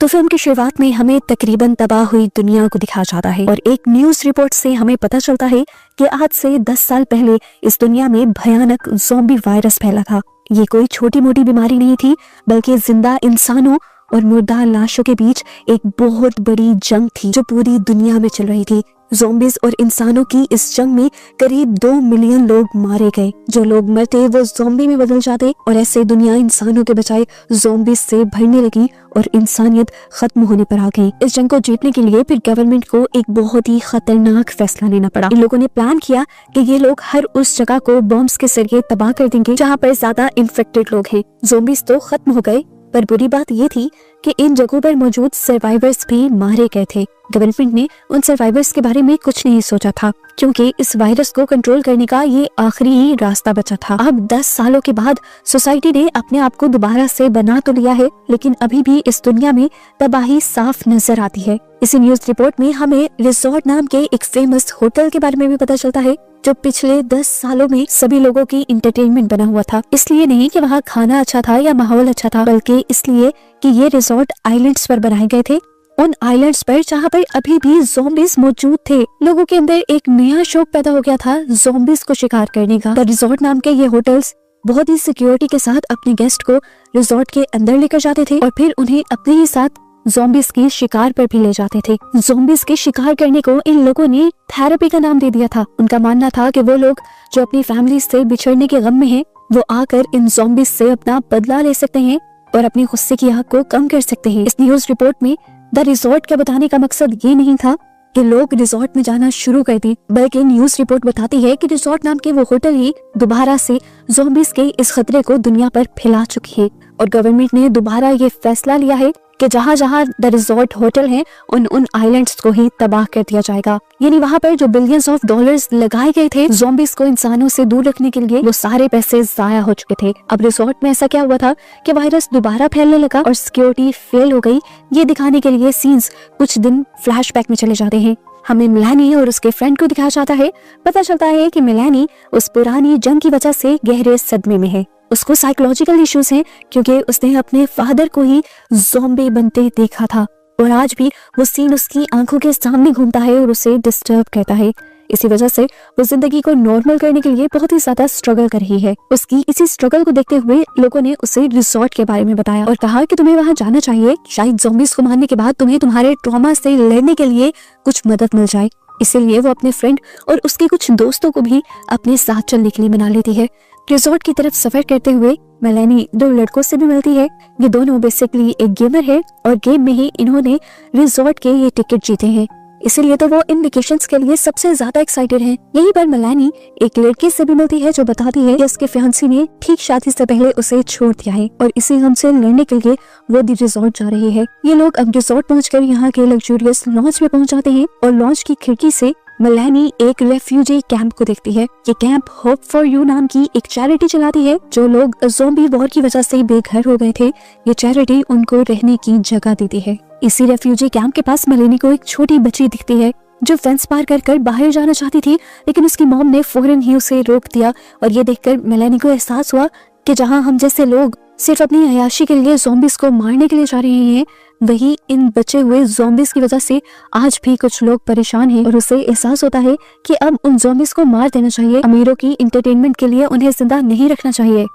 तो फिल्म की शुरुआत में हमें तकरीबन तबाह हुई दुनिया को दिखाया जाता है और एक न्यूज रिपोर्ट से हमें पता चलता है कि आज से 10 साल पहले इस दुनिया में भयानक ज़ॉम्बी वायरस फैला था। ये कोई छोटी मोटी बीमारी नहीं थी, बल्कि जिंदा इंसानों और मुर्दा लाशों के बीच एक बहुत बड़ी जंग थी जो पूरी दुनिया में चल रही थी। ज़ॉम्बीज और इंसानों की इस जंग में करीब 2 मिलियन लोग मारे गए। जो लोग मरते वो ज़ॉम्बी में बदल जाते और ऐसे दुनिया इंसानों के बजाय ज़ॉम्बीज से भरने लगी और इंसानियत खत्म होने पर आ गई। इस जंग को जीतने के लिए फिर गवर्नमेंट को एक बहुत ही खतरनाक फैसला लेना पड़ा। इन लोगों ने प्लान किया कि ये लोग हर उस जगह को बॉम्ब्स के जरिए तबाह कर देंगे जहाँ पर ज्यादा इन्फेक्टेड लोग हैं। ज़ॉम्बीज तो खत्म हो गए, पर बुरी बात ये थी कि इन जगहों पर मौजूद सर्वाइवर्स भी मारे गए थे। गवर्नमेंट ने उन सर्वाइवर्स के बारे में कुछ नहीं सोचा था, क्योंकि इस वायरस को कंट्रोल करने का ये आखिरी ही रास्ता बचा था। अब 10 सालों के बाद सोसाइटी ने अपने आप को दोबारा से बना तो लिया है, लेकिन अभी भी इस दुनिया में तबाही साफ नजर आती है। इसी न्यूज रिपोर्ट में हमें रिजॉर्ट नाम के एक फेमस होटल के बारे में भी पता चलता है, जो पिछले 10 सालों में सभी लोगों की इंटरटेनमेंट बना हुआ था। इसलिए नहीं कि वहाँ खाना अच्छा था या माहौल अच्छा था, बल्कि इसलिए कि ये रिजॉर्ट आइलैंड्स पर बनाए गए थे। उन आइलैंड्स पर जहाँ पर अभी भी ज़ॉम्बीज मौजूद थे। लोगों के अंदर एक नया शौक पैदा हो गया था ज़ॉम्बीज को शिकार करने का। द रिजॉर्ट नाम के ये होटल्स बहुत ही सिक्योरिटी के साथ अपने गेस्ट को रिजॉर्ट के अंदर लेकर जाते थे और फिर उन्हें अपने ही साथ ज़ॉम्बीज के शिकार पर भी ले जाते थे। ज़ॉम्बीज के शिकार करने को इन लोगों ने थेरेपी का नाम दे दिया था। उनका मानना था कि वो लोग जो अपनी फैमिली से बिछड़ने के गम में हैं, वो आकर इन ज़ॉम्बीज से अपना बदला ले सकते हैं और अपने गुस्से की आग को कम कर सकते हैं। इस न्यूज रिपोर्ट में द रिजॉर्ट का बताने का मकसद ये नहीं था कि लोग रिजॉर्ट में जाना शुरू कर दें, बल्कि न्यूज रिपोर्ट बताती है कि रिजॉर्ट नाम के वो होटल ही दोबारा से ज़ॉम्बीज के इस खतरे को दुनिया पर फैला चुकी है और गवर्नमेंट ने दोबारा ये फैसला लिया है कि जहाँ जहाँ द रिजॉर्ट होटल हैं, उन आइलैंड्स को ही तबाह कर दिया जाएगा। यानी वहाँ पर जो बिलियंस ऑफ डॉलर्स लगाए गए थे ज़ॉम्बीज को इंसानों से दूर रखने के लिए, वो सारे पैसे जाया हो चुके थे। अब रिजॉर्ट में ऐसा क्या हुआ था कि वायरस दोबारा फैलने लगा और सिक्योरिटी फेल हो गई। ये दिखाने के लिए सीन्स कुछ दिन फ्लैशबैक में चले जाते हैं। हमें मिलानी और उसके फ्रेंड को दिखाया जाता है। पता चलता है कि मिलानी उस पुरानी जंग की वजह से गहरे सदमे में है। उसको साइकोलॉजिकल इश्यूज हैं, क्योंकि उसने अपने फादर को ही ज़ॉम्बी बनते देखा था और आज भी वो सीन उसकी आंखों के सामने घूमता है और उसे डिस्टर्ब करता है। इसी वजह से वो जिंदगी को नॉर्मल करने के लिए बहुत ही ज्यादा स्ट्रगल कर रही है। उसकी इसी स्ट्रगल को देखते हुए लोगों ने उसे रिजॉर्ट के बारे में बताया और कहा कि तुम्हें वहाँ जाना चाहिए, शायद ज़ॉम्बीज को मारने के बाद तुम्हें तुम्हारे ट्रॉमा से लड़ने के लिए कुछ मदद मिल जाए। इसीलिए वो अपने फ्रेंड और उसके कुछ दोस्तों को भी अपने साथ चलने के लिए मना लेती है। रिजॉर्ट की तरफ सफर करते हुए मेलानी 2 लड़कों से भी मिलती है। ये दोनों बेसिकली एक गेमर है और गेम में ही इन्होंने रिजॉर्ट के ये टिकट जीते हैं, इसीलिए तो वो इन वेकेशंस के लिए सबसे ज्यादा एक्साइटेड हैं। यहीं पर मेलानी एक लड़की से भी मिलती है जो बताती है कि उसके फियांसी ने ठीक शादी से पहले उसे छोड़ दिया है और इसी गम से लड़ने के लिए वो दी रिजॉर्ट जा रही है। ये लोग अब रिजॉर्ट पहुंचकर यहाँ के लग्जूरियस लॉन्च में पहुंच जाते हैं और लॉन्च की खिड़की से मेलानी एक रेफ्यूजी कैंप को देखती है। ये कैंप होप फॉर यू नाम की एक चैरिटी चलाती है। जो लोग ज़ॉम्बी वॉर की वजह से बेघर हो गए थे, ये चैरिटी उनको रहने की जगह देती है। इसी रेफ्यूजी कैंप के पास मेलानी को एक छोटी बच्ची दिखती है जो फेंस पार कर बाहर जाना चाहती थी, लेकिन उसकी मॉम ने फौरन ही उसे रोक दिया और ये देखकर मेलानी को एहसास हुआ कि जहाँ हम जैसे लोग सिर्फ अपनी अयाशी के लिए ज़ॉम्बीज को मारने के लिए जा रहे हैं, वही इन बचे हुए ज़ॉम्बीज की वजह से आज भी कुछ लोग परेशान हैं और उसे एहसास होता है कि अब उन ज़ॉम्बीज को मार देना चाहिए। अमीरों की इंटरटेनमेंट के लिए उन्हें जिंदा नहीं रखना चाहिए।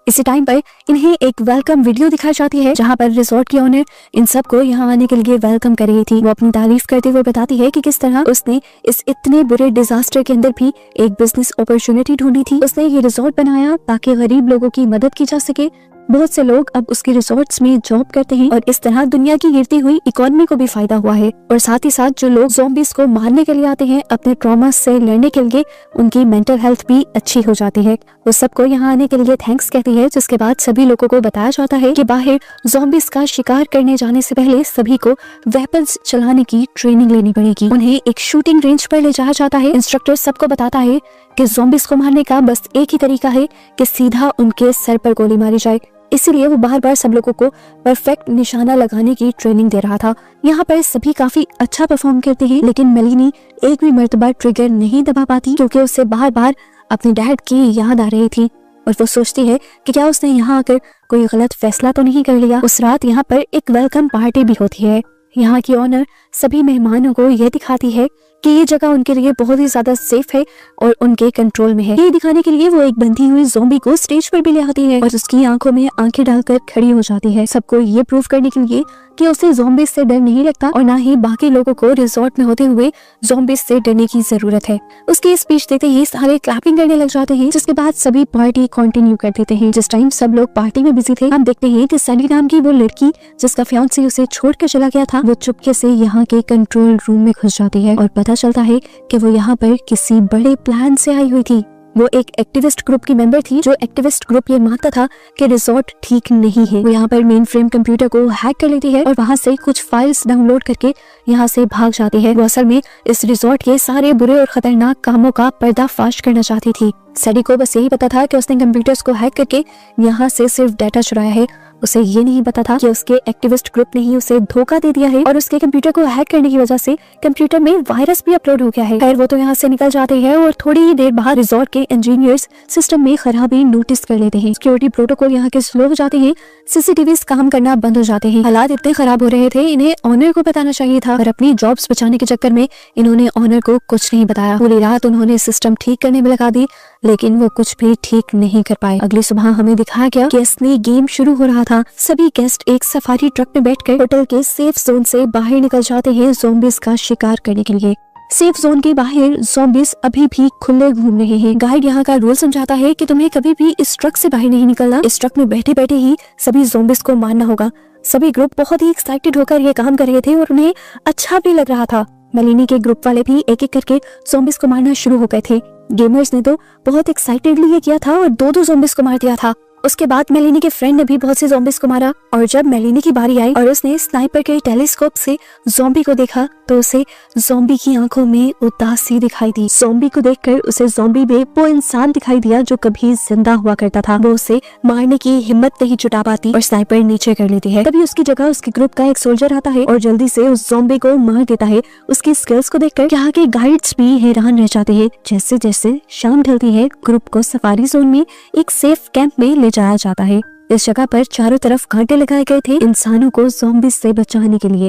इसी टाइम पर इन्हें एक वेलकम वीडियो दिखाई जाती है जहां पर रिजॉर्ट की ओनर इन सबको यहां आने के लिए वेलकम कर रही थी। वो अपनी तारीफ करते हुए बताती है कि किस तरह उसने इस इतने बुरे डिजास्टर के अंदर भी एक बिजनेस अपॉर्चुनिटी ढूंढी थी। उसने ये रिजॉर्ट बनाया ताकि गरीब लोगों की मदद की जा सके। बहुत से लोग अब उसके रिजॉर्ट्स में जॉब करते हैं और इस तरह दुनिया की गिरती हुई इकोनॉमी को भी फायदा हुआ है और साथ ही साथ जो लोग ज़ॉम्बीज को मारने के लिए आते हैं अपने ट्रॉमा से लड़ने के लिए, उनकी मेंटल हेल्थ भी अच्छी हो जाती है। वो सबको यहाँ आने के लिए थैंक्स कहती है, जिसके बाद सभी लोगों को बताया जाता है कि बाहर ज़ॉम्बीज का शिकार करने जाने से पहले सभी को वेपन्स चलाने की ट्रेनिंग लेनी पड़ेगी। उन्हें एक शूटिंग रेंज पर ले जाया जाता है। इंस्ट्रक्टर सबको बताता है कि ज़ॉम्बीज को मारने का बस एक ही तरीका है कि सीधा उनके सर पर गोली मारी जाए। इसीलिए वो बार बार सब लोगों को परफेक्ट निशाना लगाने की ट्रेनिंग दे रहा था। यहाँ पर सभी काफी अच्छा परफॉर्म करते हैं, लेकिन मेलानी एक भी मर्तबा ट्रिगर नहीं दबा पाती क्योंकि उसे बार बार अपने डैड की याद आ रही थी। और वो सोचती है कि क्या उसने यहाँ आकर कोई गलत फैसला तो नहीं कर लिया। उस रात यहाँ पर एक वेलकम पार्टी भी होती है। यहाँ की ऑनर सभी मेहमानों को यह दिखाती है कि ये जगह उनके लिए बहुत ही ज्यादा सेफ है और उनके कंट्रोल में है। ये दिखाने के लिए वो एक बंधी हुई ज़ॉम्बी को स्टेज पर भी ले आती है और उसकी आंखों में आंखें डालकर खड़ी हो जाती है, सबको ये प्रूव करने के लिए कि उसे ज़ॉम्बीज से डर नहीं लगता और ना ही बाकी लोगों को रिजॉर्ट में होते हुए ज़ॉम्बीज से डरने की जरूरत है। उसकी स्पीच देते ही सारे क्लैपिंग करने लग जाते हैं, जिसके बाद सभी पार्टी कंटिन्यू कर देते हैं। जिस टाइम सब लोग पार्टी में बिजी थे, हम देखते हैं कि सैली नाम की वो लड़की जिसका फियांसी उसे छोड़कर चला गया था, वो चुपके से यहाँ के कंट्रोल रूम में घुस जाती है और पता चलता है कि वो यहाँ पर किसी बड़े प्लान से आई हुई थी। वो एक एक्टिविस्ट ग्रुप की मेंबर थी, जो एक्टिविस्ट ग्रुप ये मानता था कि रिजॉर्ट ठीक नहीं है। वो यहाँ पर मेन फ्रेम कंप्यूटर को हैक कर लेती है और वहाँ से कुछ फाइल्स डाउनलोड करके यहाँ से भाग जाती है। वो असल में इस रिजॉर्ट के सारे बुरे और खतरनाक कामों का पर्दाफाश करना चाहती थी। सैडी को बस यही पता था कि उसने कंप्यूटर्स को हैक करके यहाँ से सिर्फ डाटा चुराया है। उसे ये नहीं पता था कि उसके एक्टिविस्ट ग्रुप ने ही उसे धोखा दे दिया है और उसके कंप्यूटर को हैक करने की वजह से कंप्यूटर में वायरस भी अपलोड हो गया है। खैर वो तो यहाँ से निकल जाते हैं और थोड़ी ही देर बाद रिजॉर्ट के इंजीनियर्स सिस्टम में खराबी नोटिस कर लेते हैं। सिक्योरिटी प्रोटोकॉल यहाँ के स्लो हो जाते हैं, सीसीटीवी काम करना बंद हो जाते हैं। हालात इतने खराब हो रहे थे, इन्हें ऑनर को बताना चाहिए था, पर अपनी जॉब्स बचाने के चक्कर में इन्होंने ऑनर को कुछ नहीं बताया। पूरी रात उन्होंने सिस्टम ठीक करने में लगा दी, लेकिन वो कुछ भी ठीक नहीं कर पाए। अगली सुबह हमें दिखाया गया कि असली गेम शुरू हो रहा था। सभी गेस्ट एक सफारी ट्रक में बैठकर होटल के सेफ जोन से बाहर निकल जाते हैं ज़ॉम्बीज का शिकार करने के लिए। सेफ जोन के बाहर ज़ॉम्बीज अभी भी खुले घूम रहे हैं। गाइड यहाँ का रूल समझाता है कि तुम्हें कभी भी इस ट्रक से बाहर नहीं निकलना। इस ट्रक में बैठे बैठे ही सभी ज़ॉम्बीज को मारना होगा। सभी ग्रुप बहुत ही एक्साइटेड होकर ये काम कर रहे थे और उन्हें अच्छा भी लग रहा था। मेलिनी के ग्रुप वाले भी एक एक करके ज़ॉम्बीज को मारना शुरू हो गए थे। गेमर्स ने तो बहुत एक्साइटेडली ये किया था और दो ज़ॉम्बीज को मार दिया था। उसके बाद मेलिनी के फ्रेंड ने भी बहुत से ज़ॉम्बीज को मारा और जब मेलिनी की बारी आई और उसने स्नाइपर के टेलीस्कोप से ज़ॉम्बी को देखा तो उसे ज़ॉम्बी की आंखों में उदासी दिखाई दी। ज़ॉम्बी को देखकर उसे ज़ॉम्बी में वो इंसान दिखाई दिया जो कभी जिंदा हुआ करता था। वो उसे मारने की हिम्मत नहीं जुटा पाती और स्नाइपर नीचे कर लेती है। तभी उसकी जगह उसके ग्रुप का एक सोल्जर आता है और जल्दी से उस ज़ॉम्बी को मार देता है। उसकी स्किल्स को देखकर यहाँ के गाइड्स भी हैरान रह जाते हैं। जैसे जैसे शाम ढलती है, ग्रुप को सफारी जोन में एक सेफ कैंप में जाया जाता है। इस जगह पर चारों तरफ घाटे लगाए गए थे इंसानों को ज़ॉम्बीज से बचाने के लिए।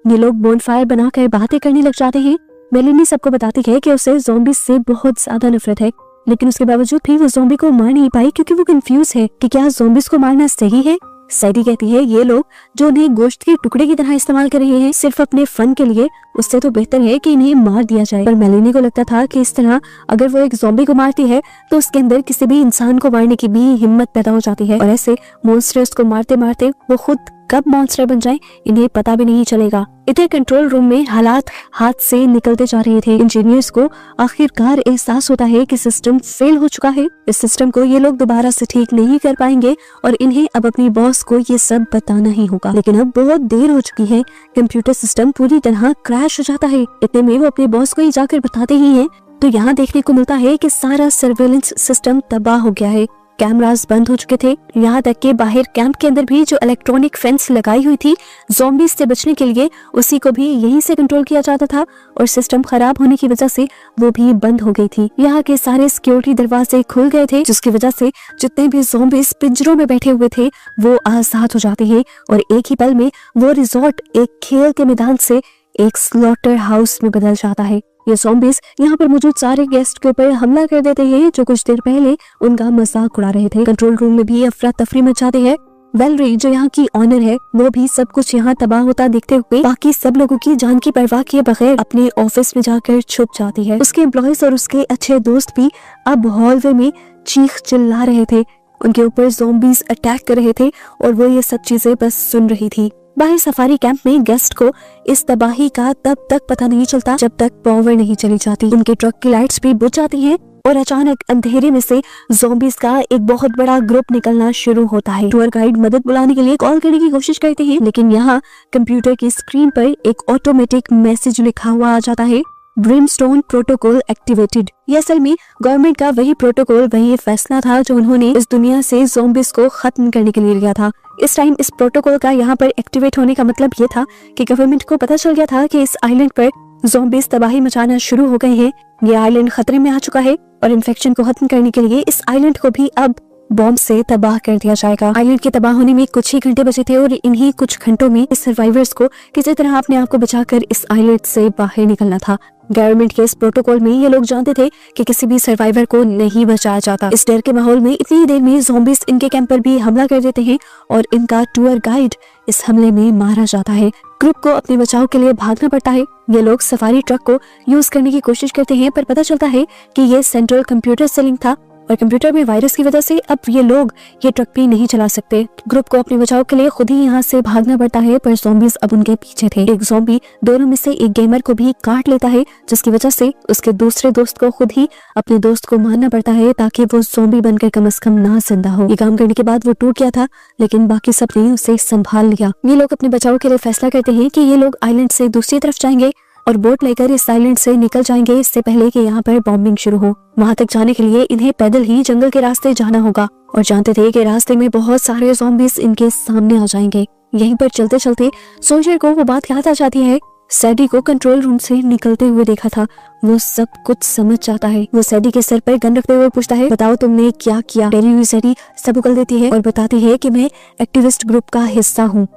ये लोग बोनफायर बनाकर बातें करने लग जाते हैं। मेलिनी सबको बताती है कि उसे ज़ॉम्बीज से बहुत ज्यादा नफरत है, लेकिन उसके बावजूद भी वो ज़ॉम्बी को मार नहीं पाई क्योंकि वो कंफ्यूज है कि क्या ज़ॉम्बीज को मारना सही है। सैडी कहती है ये लोग जो उन्हें गोश्त के टुकड़े की तरह इस्तेमाल कर रहे हैं सिर्फ अपने फन के लिए, उससे तो बेहतर है कि इन्हें मार दिया जाए। पर मेलिनी को लगता था कि इस तरह अगर वो एक ज़ॉम्बी को मारती है तो उसके अंदर किसी भी इंसान को मारने की भी हिम्मत पैदा हो जाती है और ऐसे मॉन्स्टर्स को मारते मारते वो खुद कब मॉन्स्टर बन जाए इन्हें पता भी नहीं चलेगा। इधर कंट्रोल रूम में हालात हाथ से निकलते जा रहे थे। इंजीनियर्स को आखिरकार एहसास होता है कि सिस्टम फेल हो चुका है। इस सिस्टम को ये लोग दोबारा से ठीक नहीं कर पाएंगे और इन्हें अब अपनी बॉस को ये सब बताना ही होगा। लेकिन अब बहुत देर हो चुकी है, कंप्यूटर सिस्टम पूरी तरह क्रैश हो जाता है। इतने में वो अपने बॉस को ही जाकर बताते ही हैं तो यहाँ देखने को मिलता है कि सारा सर्वेलेंस सिस्टम तबाह हो गया है। कैमरास बंद हो चुके थे, यहाँ तक कि बाहर कैंप के अंदर भी जो इलेक्ट्रॉनिक फेंस लगाई हुई थी ज़ॉम्बीज से बचने के लिए, उसी को भी यहीं से कंट्रोल किया जाता था और सिस्टम खराब होने की वजह से वो भी बंद हो गई थी। यहाँ के सारे सिक्योरिटी दरवाजे खुल गए थे, जिसकी वजह से जितने भी ज़ॉम्बीज पिंजरों में बैठे हुए थे वो आजाद हो जाते हैं और एक ही पल में वो रिजॉर्ट एक खेल के मैदान से एक स्लॉटर हाउस में बदल जाता है। ये ज़ॉम्बीज यहाँ पर मौजूद सारे गेस्ट के ऊपर हमला कर देते हैं जो कुछ देर पहले उनका मजाक उड़ा रहे थे। कंट्रोल रूम में भी अफरा तफरी मच जाती है। वेलरी जो यहाँ की ऑनर है वो भी सब कुछ यहाँ तबाह होता देखते हुए बाकी सब लोगों की जान की परवाह किए बगैर अपने ऑफिस में जाकर छुप जाती है। उसके एम्प्लॉयज और उसके अच्छे दोस्त भी अब हॉलवे में चीख चिल्ला रहे थे। उनके ऊपर ज़ॉम्बीज अटैक कर रहे थे और वो ये सब चीजें बस सुन रही थी। बाहर सफारी कैंप में गेस्ट को इस तबाही का तब तक पता नहीं चलता जब तक पावर नहीं चली जाती। उनके ट्रक की लाइट्स भी बुझ जाती हैं और अचानक अंधेरे में से ज़ॉम्बीज का एक बहुत बड़ा ग्रुप निकलना शुरू होता है। टूर गाइड मदद बुलाने के लिए कॉल करने की कोशिश करते हैं, लेकिन यहाँ कंप्यूटर की स्क्रीन पर एक ऑटोमेटिक मैसेज लिखा हुआ आ जाता है, ब्रिमस्टोन प्रोटोकॉल एक्टिवेटेड। ये असल में गवर्नमेंट का वही प्रोटोकॉल, वही फैसला था जो उन्होंने इस दुनिया से ज़ॉम्बीज को खत्म करने के लिए लिया था। इस टाइम इस प्रोटोकॉल का यहाँ पर एक्टिवेट होने का मतलब ये था कि गवर्नमेंट को पता चल गया था कि इस आइलैंड पर ज़ॉम्बीज तबाही मचाना शुरू हो गए हैं। ये आइलैंड खतरे में आ चुका है और इन्फेक्शन को खत्म करने के लिए इस आइलैंड को भी अब बॉम्ब से तबाह कर दिया जाएगा। आइलैंड के तबाह होने में कुछ ही घंटे बचे थे और इन्हीं कुछ घंटों में इस सर्वाइवर्स को किसी तरह अपने आप को बचाकर इस आइलैंड से बाहर निकलना था। गवर्नमेंट के इस प्रोटोकॉल में ये लोग जानते थे कि किसी भी सर्वाइवर को नहीं बचाया जाता। इस डर के माहौल में इतनी देर में ज़ॉम्बीज इनके कैंप पर भी हमला कर देते हैं और इनका टूर गाइड इस हमले में मारा जाता है। ग्रुप को अपने बचाव के लिए भागना पड़ता है। ये लोग सफारी ट्रक को यूज करने की कोशिश करते हैं, पर पता चलता है कि ये सेंट्रल कंप्यूटर से लिंक था और कंप्यूटर में वायरस की वजह से अब ये लोग ये ट्रक भी नहीं चला सकते। ग्रुप को अपने बचाव के लिए खुद ही यहाँ से भागना पड़ता है, पर ज़ॉम्बीज अब उनके पीछे थे। एक ज़ॉम्बी दोनों में से एक गेमर को भी काट लेता है, जिसकी वजह से उसके दूसरे दोस्त को खुद ही अपने दोस्त को मारना पड़ता है ताकि वो ज़ॉम्बी बनकर कम से कम ना जिंदा हो। ये काम करने के बाद वो टूट गया था, लेकिन बाकी सब ने उसे संभाल लिया। ये लोग अपने बचाव के लिए फैसला करते हैं कि ये लोग आइलैंड से दूसरी तरफ जाएंगे और बोट लेकर इस आइलैंड से निकल जाएंगे इससे पहले कि यहाँ पर बॉम्बिंग शुरू हो। वहाँ तक जाने के लिए इन्हें पैदल ही जंगल के रास्ते जाना होगा और जानते थे कि रास्ते में बहुत सारे ज़ॉम्बीज इनके सामने आ जाएंगे। यहीं पर चलते चलते सोल्जर को वो बात याद आ जाती है। सैडी को कंट्रोल रूम से निकलते हुए देखा था, वो सब कुछ समझ जाता है। वो सैडी के सर पर गन रखते हुए पूछता है, बताओ तुमने क्या किया। डरी हुई सैडी सब उगल देती है और बताती है कि मैं एक्टिविस्ट ग्रुप का हिस्सा हूँ।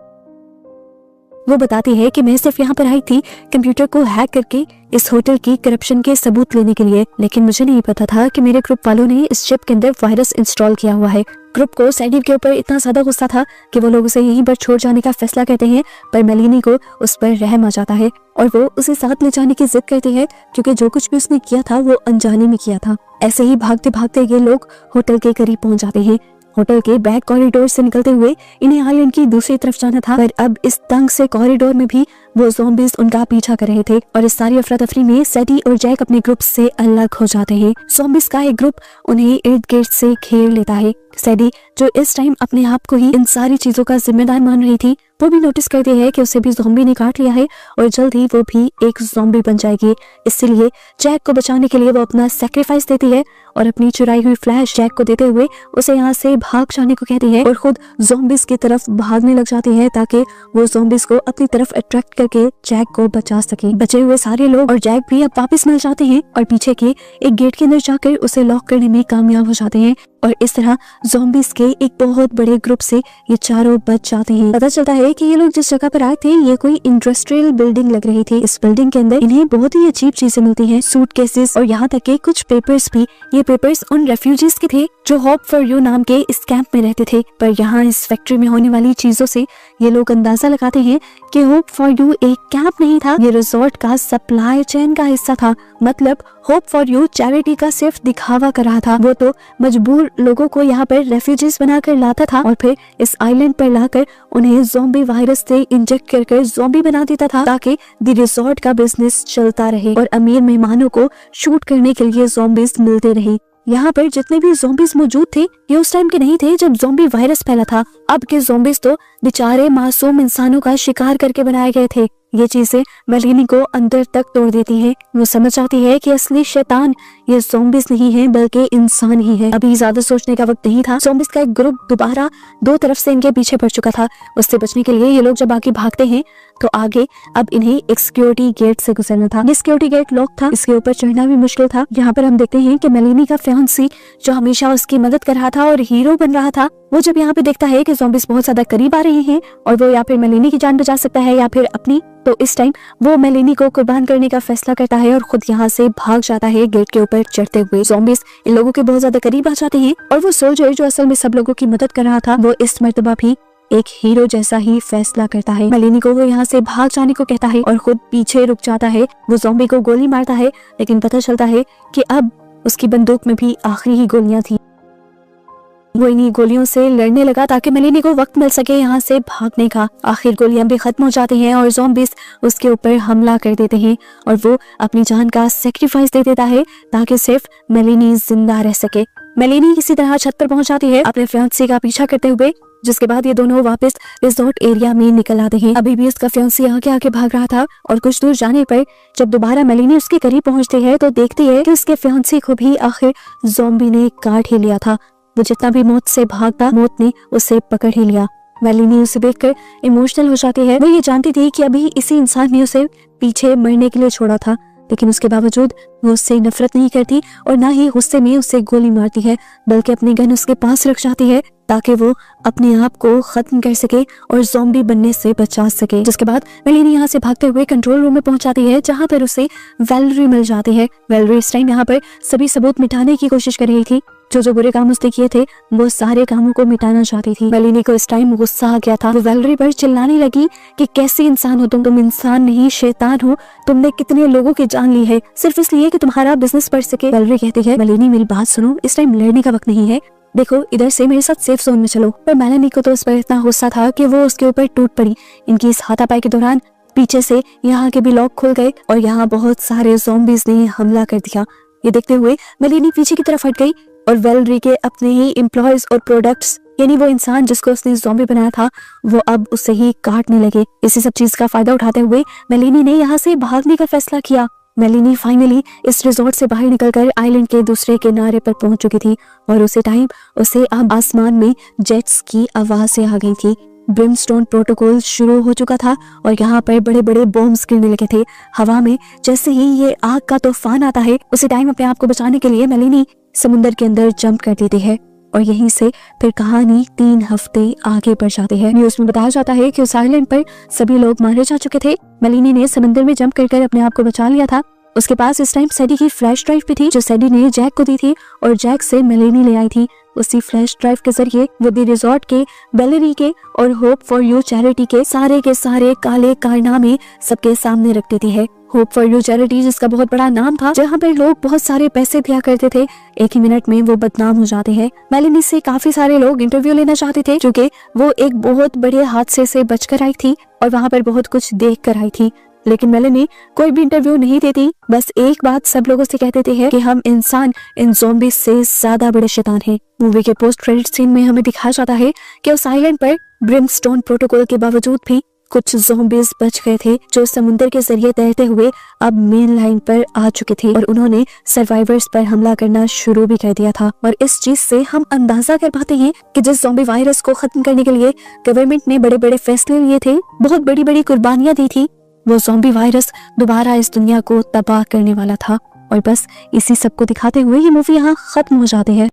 वो बताती है कि मैं सिर्फ यहाँ पर आई थी कंप्यूटर को हैक करके इस होटल की करप्शन के सबूत लेने के लिए, लेकिन मुझे नहीं पता था कि मेरे ग्रुप वालों ने इस चिप के अंदर वायरस इंस्टॉल किया हुआ है। ग्रुप को सैडी के ऊपर इतना ज्यादा गुस्सा था कि वो लोग उसे यहीं पर छोड़ जाने का फैसला करते हैं, पर मेलिनी को उस पर रहम आ जाता है और वो उसे साथ ले जाने की जिद करती है, क्योंकि जो कुछ भी उसने किया था वो अनजाने में किया था। ऐसे ही भागते भागते ये लोग होटल के करीब पहुंच जाते हैं। होटल के बैक कॉरिडोर से निकलते हुए इन्हें आइलैंड की दूसरी तरफ जाना था, पर अब इस तंग से कॉरिडोर में भी वो ज़ॉम्बीज उनका पीछा कर रहे थे और इस सारी अफरा तफरी में सैडी और जैक अपने ग्रुप से अलग हो जाते हैं। ज़ॉम्बीज का एक ग्रुप उन्हें इर्द गिर्द से घेर लेता है। सैडी, जो इस टाइम अपने आप को ही इन सारी चीजों का जिम्मेदार मान रही थी, वो भी नोटिस करती है कि उसे भी ज़ॉम्बी ने काट लिया है और जल्द ही वो भी एक ज़ॉम्बी बन जाएगी। इसलिए जैक को बचाने के लिए वो अपना सैक्रिफाइस देती है और अपनी चुराई हुई फ्लैश जैक को देते हुए उसे यहाँ से भाग जाने को कहती है और खुद ज़ॉम्बीज की तरफ भागने लग जाती है ताकि वो ज़ॉम्बीज को अपनी तरफ अट्रैक्ट करके जैक को बचा सके। बचे हुए सारे लोग और जैक भी अब वापस मिल जाते हैं और पीछे के एक गेट के अंदर जाकर उसे लॉक करने में कामयाब हो जाते हैं और इस तरह ज़ॉम्बीज के एक बहुत बड़े ग्रुप से ये चारों बच जाते हैं। पता चलता है कि ये लोग जिस जगह पर आए थे ये कोई इंडस्ट्रियल बिल्डिंग लग रही थी। इस बिल्डिंग के अंदर इन्हें बहुत ही अजीब चीजें मिलती हैं, सूटकेसेस और यहाँ तक के कुछ पेपर्स भी। ये पेपर्स उन रेफ्यूजीज के थे जो होप फॉर यू नाम के इस कैंप में रहते थे, पर यहाँ इस फैक्ट्री में होने वाली चीजों से ये लोग अंदाजा लगाते हैं कि होप फॉर यू एक कैंप नहीं था, ये रिजॉर्ट का सप्लाई चेन का हिस्सा था। मतलब होप फॉर यू चैरिटी का सिर्फ दिखावा कर रहा था। वो तो मजबूर लोगों को यहाँ पर रेफ्यूजीज बनाकर लाता था और फिर इस आइलैंड पर लाकर उन्हें ज़ॉम्बी वायरस से इंजेक्ट कर ज़ॉम्बी बना देता था ताकि द रिजॉर्ट का बिजनेस चलता रहे और अमीर मेहमानों को शूट करने के लिए ज़ॉम्बीज मिलते रहे। यहाँ पर जितने भी ज़ॉम्बीज मौजूद थे ये उस टाइम के नहीं थे जब ज़ॉम्बी वायरस फैला था। अब के ज़ॉम्बीज तो बेचारे मासूम इंसानों का शिकार करके बनाए गए थे। ये चीजें मेलिनी को अंदर तक तोड़ देती हैं। वो समझ जाती है कि असली शैतान ये ज़ॉम्बीज नहीं है बल्कि इंसान ही है। अभी ज्यादा सोचने का वक्त नहीं था। ज़ॉम्बीज का एक ग्रुप दोबारा दो तरफ से इनके पीछे पड़ चुका था। उससे बचने के लिए ये लोग जब आगे भागते हैं तो आगे अब इन्हें एक सिक्योरिटी गेट से गुजरना था। ये सिक्योरिटी गेट लॉक था, इसके ऊपर चढ़ना भी मुश्किल था। यहाँ पर हम देखते हैं कि मेलिनी का फियांसी जो हमेशा उसकी मदद कर रहा था और हीरो बन रहा था, वो जब यहाँ पे देखता है कि ज़ॉम्बीज बहुत ज्यादा करीब आ रहे हैं और वो या फिर मेलिनी की जान बचा सकता है या फिर अपनी, तो इस टाइम वो मेलिनी को कुर्बान करने का फैसला करता है और खुद यहाँ से भाग जाता है गेट के ऊपर चढ़ते हुए। ज़ॉम्बीज इन लोगों के बहुत ज्यादा करीब आ जाते हैं और वो सोल्जर जो असल में सब लोगों की मदद कर रहा था वो इस मर्तबा भी एक हीरो जैसा ही फैसला करता है। मेलिनी को वो यहाँ से भाग जाने को कहता है और खुद पीछे रुक जाता है। वो ज़ॉम्बी को गोली मारता है लेकिन पता चलता है कि अब उसकी बंदूक में भी आखिरी ही गोलियां थी। वो इन्हीं गोलियों से लड़ने लगा ताकि मेलिनी को वक्त मिल सके यहाँ से भागने का। आखिर गोलियां भी खत्म हो जाती हैं और ज़ॉम्बीज उसके ऊपर हमला कर देते हैं और वो अपनी जान का सेक्रीफाइस दे देता है ताकि सिर्फ मेलिनी जिंदा रह सके। मेलिनी किसी तरह छत पर पहुंच जाती है अपने फियांसे का पीछा करते हुए, जिसके बाद ये दोनों वापस रिजॉर्ट एरिया में निकल आते हैं। अभी भी उसका फियांसे आगे आगे भाग रहा था और कुछ दूर जाने पर जब दोबारा मेलिनी उसके करीब पहुंचती है तो देखती है कि उसके फियांसे को भी आखिर ज़ॉम्बी ने काट ही लिया था। वो जितना भी मौत से भागता, मौत ने उसे पकड़ ही लिया। मेलिनी उसे देखकर इमोशनल हो जाती है। वो ये जानती थी कि अभी इसी इंसान ने उसे पीछे मरने के लिए छोड़ा था, लेकिन उसके बावजूद वो उससे नफरत नहीं करती और ना ही गुस्से में उससे गोली मारती है, बल्कि अपनी गन उसके पास रख जाती है ताकि वो अपने आप को खत्म कर सके और ज़ॉम्बी बनने से बचा सके। जिसके बाद मेलिनी यहाँ से भागते हुए कंट्रोल रूम में पहुंच जाती है, जहाँ पर उसे वैलेरी मिल जाती है। वैलेरी इस टाइम यहाँ पर सभी सबूत मिटाने की कोशिश कर रही थी। जो बुरे काम उसने किए थे वो सारे कामों को मिटाना चाहती थी। मेलिनी को इस टाइम गुस्सा आ गया था। वो वैलेरी पर चिल्लाने लगी कि कैसे इंसान हो तुम इंसान नहीं शैतान हो। तुमने कितने लोगों की जान ली है सिर्फ इसलिए कि तुम्हारा बिजनेस बढ़ सके। वैलेरी कहती है, मेलिनी मेरी बात सुनो, इस टाइम लड़ने का वक्त नहीं है। देखो इधर से मेरे साथ सेफ जोन में चलो। पर मेलिनी को तो उस पर इतना गुस्सा था कि वो उसके ऊपर टूट पड़ी। इनकी इस हाथापाई के दौरान पीछे से यहाँ के भी लॉक खुल गए और यहाँ बहुत सारे ज़ॉम्बीज़ ने हमला कर दिया। ये देखते हुए मेलिनी पीछे की तरफ हट गई और वैलेरी के अपने ही एम्प्लॉयज और प्रोडक्ट्स, यानी वो इंसान जिसको उसने ज़ॉम्बी बनाया था, वो अब उसे ही काटने लगे। इसी सब चीज का फायदा उठाते हुए मेलिनी ने यहाँ से भागने का फैसला किया। मेलिनी फाइनली इस रिजॉर्ट से बाहर निकलकर आइलैंड के दूसरे किनारे पर पहुंच चुकी थी और उसी टाइम उसे अब आसमान में जेट्स की आवाजें आ गई थी। ब्रिमस्टोन प्रोटोकॉल शुरू हो चुका था और यहाँ पर बड़े बड़े बॉम्ब्स गिरने लगे थे हवा में। जैसे ही ये आग का तूफान आता है, उसी टाइम अपने आप को बचाने के लिए मेलिनी समुद्र के अंदर जंप कर देती है और यहीं से फिर कहानी 3 हफ्ते आगे बढ़ जाती है। न्यूज में बताया जाता है कि उस आइलैंड पर सभी लोग मारे जा चुके थे। मेलिनी ने समुद्र में जंप कर अपने आप को बचा लिया था। उसके पास इस टाइम सैडी की फ्लैश ड्राइव भी थी, जो सैडी ने जैक को दी थी और जैक से मेलिनी ले आई थी। उसी फ्लैश ड्राइव के जरिए वो दी रिजॉर्ट के, वैलेरी के और होप फॉर यू चैरिटी के सारे काले कारनामे सबके सामने रख देती है। होप फॉर यू चैरिटी जिसका बहुत बड़ा नाम था, जहाँ पर लोग बहुत सारे पैसे दिया करते थे, एक ही मिनट में वो बदनाम हो जाते हैं। मेलिनी से काफी सारे लोग इंटरव्यू लेना चाहते थे, क्योंकि वो एक बहुत बड़े हादसे से बचकर आई थी और वहाँ पर बहुत कुछ देख कर आई थी। लेकिन मेलिनी कोई भी इंटरव्यू नहीं देती, बस एक बात सब लोगों से कह देते हैं कि हम इंसान इन ज़ॉम्बी से ज्यादा बड़े शैतान हैं। मूवी के पोस्ट क्रेडिट सीन में हमें दिखाया जाता है कि उस आइलैंड पर ब्रिमस्टोन प्रोटोकॉल के बावजूद भी कुछ ज़ॉम्बीज बच गए थे, जो समुद्र के जरिए तैरते हुए अब मेन लाइन पर आ चुके थे और उन्होंने सर्वाइवर्स पर हमला करना शुरू भी कर दिया था। और इस चीज से हम अंदाजा कर पाते हैं कि जिस ज़ॉम्बी वायरस को खत्म करने के लिए गवर्नमेंट ने बड़े बड़े फैसले लिए थे, बहुत बड़ी बड़ी कुर्बानियां दी थी, वो ज़ॉम्बी वायरस दोबारा इस दुनिया को तबाह करने वाला था। और बस इसी सब को दिखाते हुए ये मूवी यहाँ खत्म हो जाती है।